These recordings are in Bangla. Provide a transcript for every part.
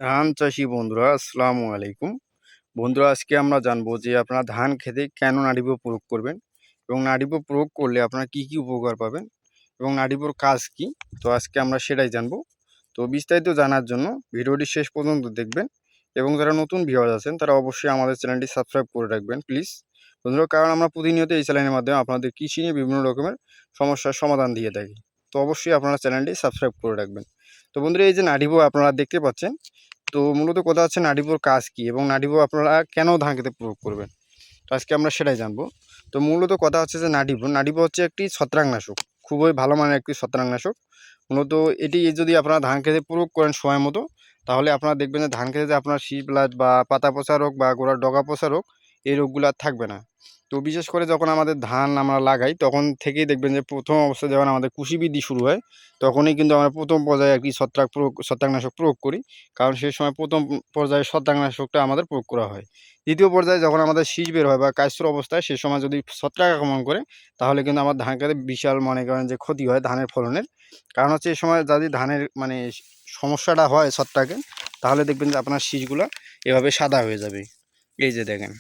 ধান চাষি বন্ধুরা আসসালামু আলাইকুম। বন্ধুরা, আজকে আমরা জানবো যে আপনারা ধান খেতে কেন নাড়িভুঁ প্রয়োগ করবেন এবং নাড়িভুঁ প্রয়োগ করলে আপনারা কি কি উপকার পাবেন এবং নাড়িভুঁর কাজ কি। তো আজকে আমরা সেটাই জানবো। তো বিস্তারিত জানার জন্য ভিডিওটি শেষ পর্যন্ত দেখবেন এবং যারা নতুন ভিউয়ার আছেন তারা অবশ্যই আমাদের চ্যানেলটি সাবস্ক্রাইব করে রাখবেন প্লিজ বন্ধুরা, কারণ আমরা প্রতিনিয়ত এই চ্যানেলের মাধ্যমে আপনাদের কৃষি নিয়ে বিভিন্ন রকমের সমস্যার সমাধান দিয়ে থাকি। তো অবশ্যই আপনারা চ্যানেলটি সাবস্ক্রাইব করে রাখবেন। তো বন্ধুরা, এই যে নাড়িভুঁ আপনারা দেখতে পাচ্ছেন, তো মূলত কথা হচ্ছে নাড়িভুঁর কাজ কি এবং নাড়িভুঁ আপনারা কেন ধান খেতে প্রয়োগ করবেন। তো আজকে আমরা সেটাই জানবো। তো মূলত কথা হচ্ছে যে নাড়িভুঁ হচ্ছে একটি ছত্রাকনাশক, খুবই ভালো মানের একটি ছত্রাকনাশক। মূলত এটি যদি আপনারা ধান খেতে প্রয়োগ করেন সময় মতো, তাহলে আপনারা দেখবেন যে ধান খেতে যে আপনার শীষ ব্লাস্ট বা পাতা পচা রোগ বা গোড়ার ডগা পচা রোগ, এই রোগগুলো আর থাকবে না। তো বিশেষ করে যখন আমাদের ধান আমরা লাগাই তখন থেকেই দেখবেন যে প্রথম অবস্থায় যখন আমাদের কুশি বৃদ্ধি শুরু হয়, তখনই কিন্তু আমরা প্রথম পর্যায়ে একটি ছত্রাকনাশক প্রয়োগ করি। কারণ সেই সময় প্রথম পর্যায়ে ছত্রাকনাশকটা আমাদের প্রয়োগ করা হয়। দ্বিতীয় পর্যায়ে যখন আমাদের শীষ বের হয় বা কাস্র অবস্থায়, সে সময় যদি ছত্রাক আক্রমণ করে, তাহলে কিন্তু আমার ধান খেতে বিশাল মনে করেন যে ক্ষতি হয় ধানের ফলনের। কারণ হচ্ছে এই সময় যদি ধানের মানে সমস্যাটা হয় ছত্রাকে, তাহলে দেখবেন যে আপনার শীষগুলো এভাবে সাদা হয়ে যাবে। এই যে দেখেন,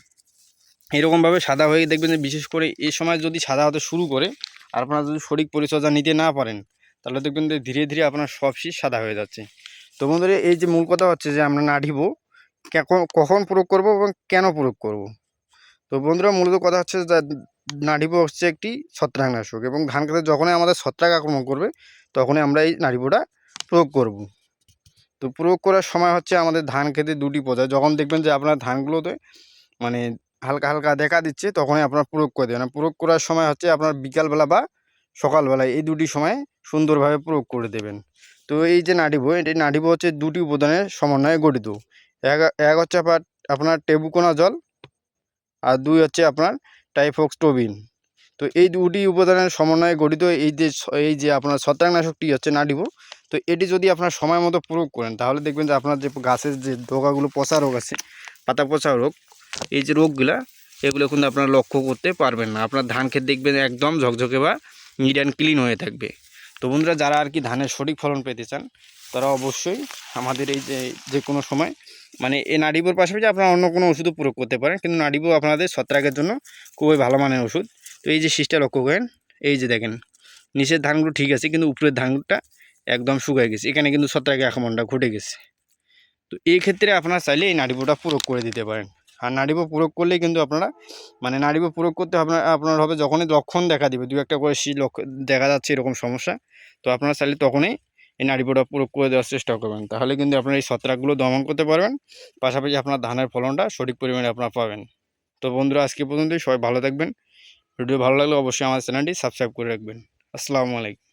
এরকমভাবে সাদা হয়ে দেখবেন যে বিশেষ করে এই সময় যদি সাদা হতে শুরু করে আর আপনারা যদি সঠিক পরিচর্যা নিতে না পারেন, তাহলে দেখবেন যে ধীরে ধীরে আপনার সব শীষ সাদা হয়ে যাচ্ছে। তো বন্ধুরা, এই যে মূল কথা হচ্ছে যে আমরা নাড়িভুঁ কখন প্রয়োগ করব এবং কেন প্রয়োগ করব। তো বন্ধুরা, মূলত কথা হচ্ছে যে নাড়িভুঁ হচ্ছে একটি ছত্রাকনাশক এবং ধান খেতে যখনই আমাদের ছত্রাক আক্রমণ করবে, তখনই আমরা এই নাড়িভুঁটা প্রয়োগ করব। তো প্রয়োগ করার সময় হচ্ছে আমাদের ধান খেতে দুটি পর্যায়ে, যখন দেখবেন যে আপনার ধানগুলোতে মানে হালকা হালকা দেখা দিচ্ছে, তখনই আপনার প্রয়োগ করে দেবেন। প্রয়োগ করার সময় হচ্ছে আপনার বিকালবেলা বা সকালবেলায়, এই দুটি সময় সুন্দরভাবে প্রয়োগ করে দেবেন। তো এই যে নাড়িভুঁ হচ্ছে দুটি উপাদানের সমন্বয়ে গঠিত। এক এক হচ্ছে আপনার টেবুকোনা জল, আর দুই হচ্ছে আপনার টাইফক্সটোবিন। তো এই দুটি উপাদানের সমন্বয়ে গঠিত এই যে আপনার ছত্রাকনাশকটি হচ্ছে নাড়িভুঁ। তো এটি যদি আপনার সময় মতো প্রয়োগ করেন, তাহলে দেখবেন যে আপনার যে গাছের যে ডগাগুলো পচা রোগ আছে, পাতা পচা রোগ, এই যে রোগগুলা, এগুলো কিন্তু আপনারা লক্ষ্য করতে পারবেন না। আপনার ধান ক্ষেত দেখবেন একদম ঝকঝকে বা নিট অ্যান্ড ক্লিন হয়ে থাকবে। তো বন্ধুরা, যারা আর কি ধানের সঠিক ফলন পেতে চান, তারা অবশ্যই আমাদের এই যে কোনো সময় মানে এই নাড়িভুঁর পাশাপাশি আপনারা অন্য কোনো ওষুধও প্রয়োগ করতে পারেন, কিন্তু নাড়িভুঁ আপনাদের ছত্রাকের জন্য খুবই ভালো মানের ওষুধ। তো এই যে শীষটা লক্ষ্য করেন, এই যে দেখেন নিচের ধানগুলো ঠিক আছে, কিন্তু উপরের ধানটা একদম শুকায় গেছে, এখানে কিন্তু ছত্রাকের আক্রমণটা ঘটে গেছে। তো এই ক্ষেত্রে আপনারা চাইলে এই নাড়িভুঁটা প্রয়োগ করে দিতে পারেন। আর নাড়িভুঁ প্রয়োগ করলেই কিন্তু আপনারা নাড়িভুঁ প্রয়োগ করতে আপনার হবে যখনই লক্ষণ দেখা দিবে, দু একটা করে শীষ দেখা যাচ্ছে এরকম সমস্যা, তো আপনারা চাইলে তখনই এই নাড়িভুঁটা প্রয়োগ করে দেওয়ার চেষ্টা করবেন। তাহলে কিন্তু আপনারা এই ছত্রাকগুলো দমন করতে পারবেন, পাশাপাশি আপনার ধানের ফলনটা সঠিক পরিমাণে আপনারা পাবেন। তো বন্ধুরা, আজকে পর্যন্তই। সবাই ভালো থাকবেন। ভিডিও ভালো লাগলে অবশ্যই আমার চ্যানেলটি সাবস্ক্রাইব করে রাখবেন। আসসালামু আলাইকুম।